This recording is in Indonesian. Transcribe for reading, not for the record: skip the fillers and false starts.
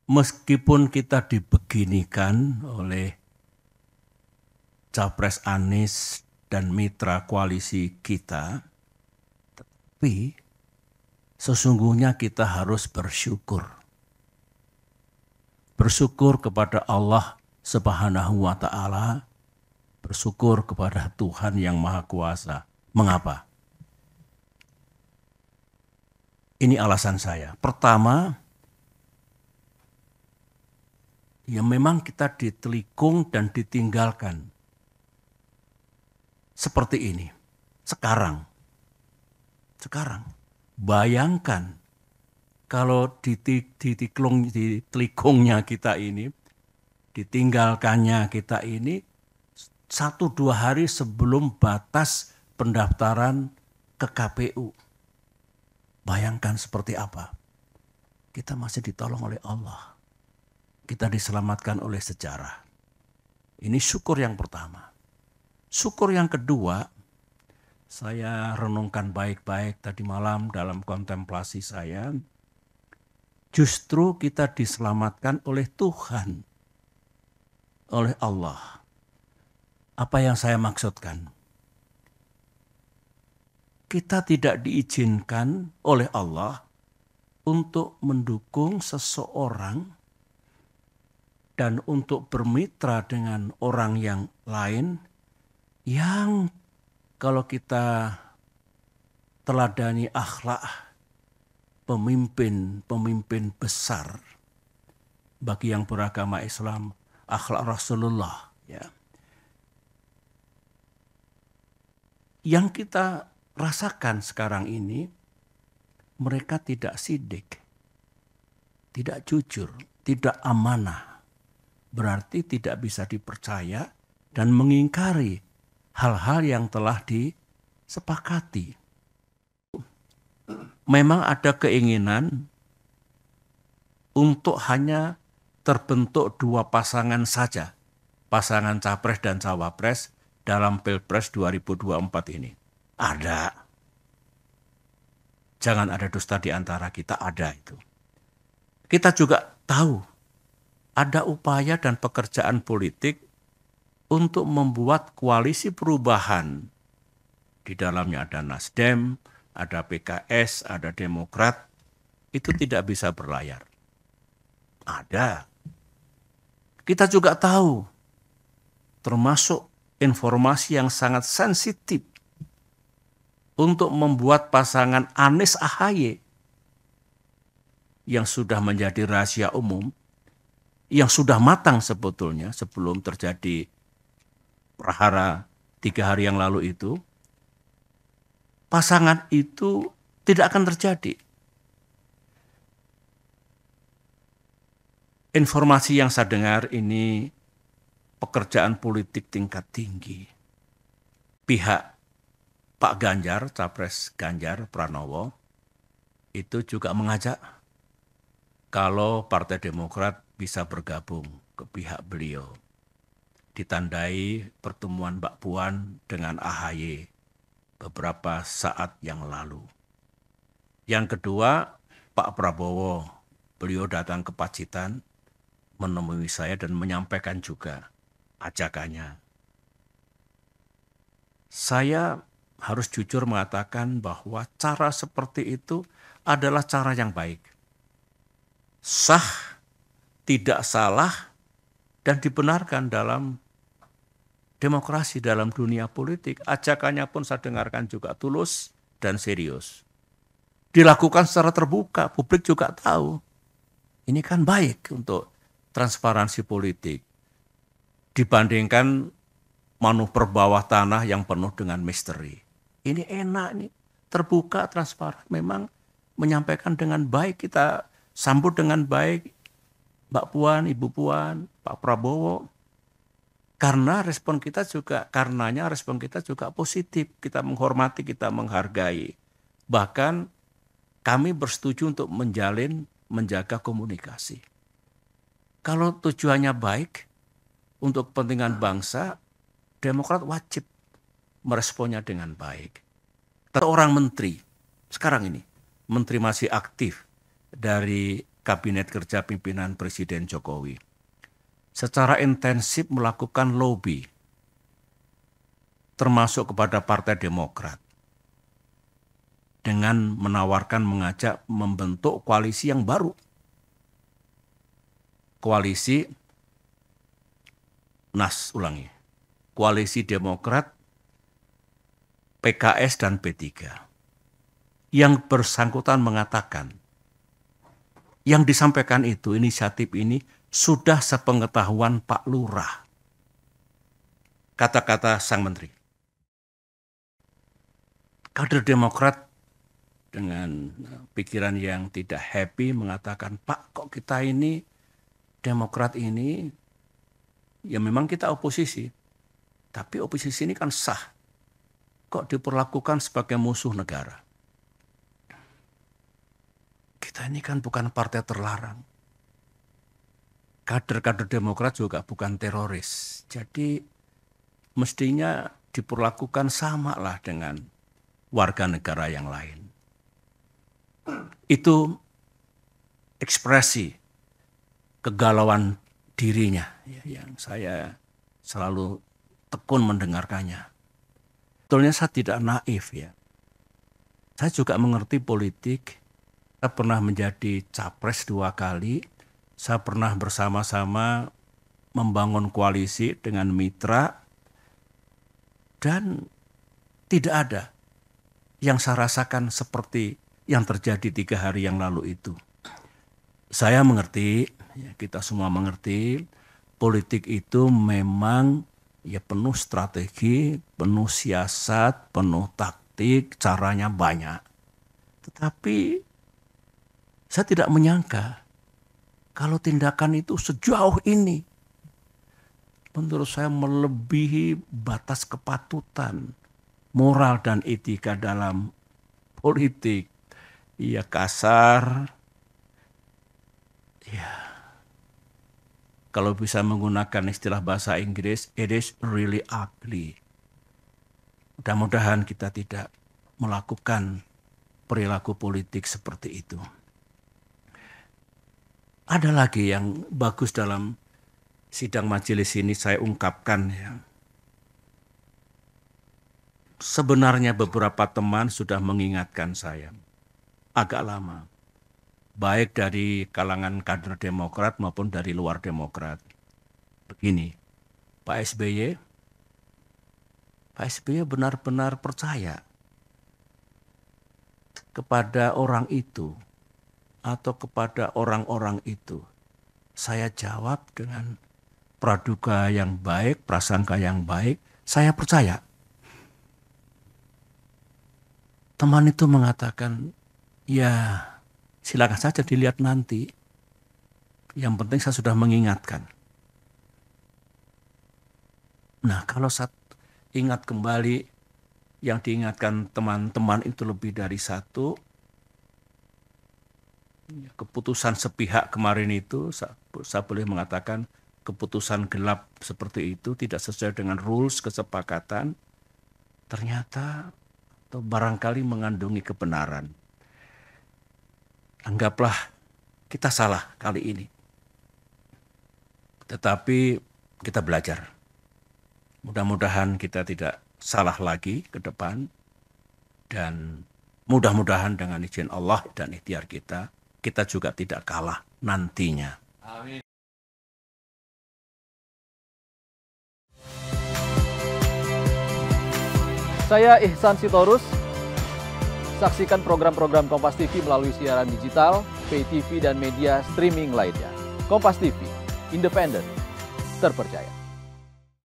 meskipun kita dibeginikan oleh Capres Anies dan mitra koalisi kita, tapi sesungguhnya kita harus bersyukur. Bersyukur kepada Allah Subhanahu wa Ta'ala, bersyukur kepada Tuhan yang Maha Kuasa. Mengapa? Ini alasan saya. Pertama, ya memang kita ditelikung dan ditinggalkan. Seperti ini. Sekarang. Bayangkan kalau ditelikungnya kita ini, ditinggalkannya kita ini 1-2 hari sebelum batas pendaftaran ke KPU. Bayangkan seperti apa. Kita masih ditolong oleh Allah. Kita diselamatkan oleh sejarah. Ini syukur yang pertama. Syukur yang kedua, saya renungkan baik-baik tadi malam dalam kontemplasi saya. Justru kita diselamatkan oleh Tuhan, oleh Allah. Apa yang saya maksudkan? Kita tidak diizinkan oleh Allah untuk mendukung seseorang dan untuk bermitra dengan orang yang lain yang kalau kita teladani akhlak pemimpin besar bagi yang beragama Islam, akhlak Rasulullah, ya. Yang kita rasakan sekarang ini, mereka tidak sidik, tidak jujur, tidak amanah. Berarti tidak bisa dipercaya dan mengingkari hal-hal yang telah disepakati. Memang ada keinginan untuk hanya terbentuk 2 pasangan saja, pasangan capres dan cawapres dalam Pilpres 2024 ini. Ada. Jangan ada dusta di antara kita, ada itu. Kita juga tahu ada upaya dan pekerjaan politik untuk membuat koalisi perubahan. Di dalamnya ada Nasdem, ada PKS, ada Demokrat. Itu tidak bisa berlayar. Ada. Kita juga tahu, termasuk informasi yang sangat sensitif untuk membuat pasangan Anies Ahaye yang sudah menjadi rahasia umum, yang sudah matang sebetulnya sebelum terjadi prahara 3 hari yang lalu itu, pasangan itu tidak akan terjadi. Informasi yang saya dengar ini pekerjaan politik tingkat tinggi. Pihak Pak Ganjar, Capres Ganjar Pranowo, itu juga mengajak kalau Partai Demokrat bisa bergabung ke pihak beliau. Ditandai pertemuan Mbak Puan dengan AHY beberapa saat yang lalu. Yang kedua, Pak Prabowo, beliau datang ke Pacitan, menemui saya dan menyampaikan juga ajakannya. Saya harus jujur mengatakan bahwa cara seperti itu adalah cara yang baik. Sah, tidak salah, dan dibenarkan dalam demokrasi, dalam dunia politik. Ajakannya pun saya dengarkan juga tulus dan serius. Dilakukan secara terbuka, publik juga tahu. Ini kan baik untuk transparansi politik. Dibandingkan manuver bawah tanah yang penuh dengan misteri. Ini enak nih, terbuka, transparan. Memang menyampaikan dengan baik, kita sambut dengan baik Mbak Puan, Ibu Puan, Pak Prabowo. Karenanya respon kita juga positif. Kita menghormati, kita menghargai. Bahkan kami bersetuju untuk menjaga komunikasi. Kalau tujuannya baik untuk kepentingan bangsa, Demokrat wajib meresponnya dengan baik. Seorang menteri, sekarang ini, menteri masih aktif dari Kabinet Kerja Pimpinan Presiden Jokowi secara intensif melakukan lobby, termasuk kepada Partai Demokrat, dengan menawarkan mengajak membentuk koalisi yang baru. Koalisi Demokrat, PKS, dan P3. Yang bersangkutan mengatakan, yang disampaikan itu, inisiatif ini sudah sepengetahuan Pak Lurah. Kata-kata sang menteri. Kader Demokrat dengan pikiran yang tidak happy mengatakan, Pak, kok kita ini, Demokrat ini, ya memang kita oposisi. Tapi oposisi ini kan sah. Kok diperlakukan sebagai musuh negara? Kita ini kan bukan partai terlarang. Kader-kader Demokrat juga bukan teroris. Jadi mestinya diperlakukan sama lah dengan warga negara yang lain. Itu ekspresi kegalauan dirinya yang saya selalu tekun mendengarkannya. Sebetulnya saya tidak naif ya. Saya juga mengerti politik. Saya pernah menjadi capres 2 kali. Saya pernah bersama-sama membangun koalisi dengan mitra. Dan tidak ada yang saya rasakan seperti yang terjadi 3 hari yang lalu itu. Saya mengerti, ya kita semua mengerti, politik itu memang ya penuh strategi, penuh siasat, penuh taktik, caranya banyak. Tetapi saya tidak menyangka kalau tindakan itu sejauh ini, menurut saya melebihi batas kepatutan, moral dan etika dalam politik. Ya kasar, ya kalau bisa menggunakan istilah bahasa Inggris, it is really ugly. Mudah-mudahan kita tidak melakukan perilaku politik seperti itu. Ada lagi yang bagus dalam sidang majelis ini saya ungkapkan ya. Sebenarnya beberapa teman sudah mengingatkan saya agak lama. Baik dari kalangan kader Demokrat maupun dari luar Demokrat. Begini, Pak SBY benar-benar percaya kepada orang itu atau kepada orang-orang itu. Saya jawab dengan praduga yang baik, prasangka yang baik, saya percaya. Teman itu mengatakan, ya silakan saja dilihat nanti. Yang penting saya sudah mengingatkan. Nah, kalau saya ingat kembali yang diingatkan teman-teman itu lebih dari satu, keputusan sepihak kemarin itu, saya boleh mengatakan keputusan gelap seperti itu tidak sesuai dengan rules kesepakatan, ternyata atau barangkali mengandungi kebenaran. Anggaplah kita salah kali ini. Tetapi kita belajar. Mudah-mudahan kita tidak salah lagi ke depan. Dan mudah-mudahan dengan izin Allah dan ikhtiar kita juga tidak kalah nantinya. Amin. Saya Ihsan Sitorus. Saksikan program-program Kompas TV melalui siaran digital, pay TV, dan media streaming lainnya. Kompas TV, independen, terpercaya.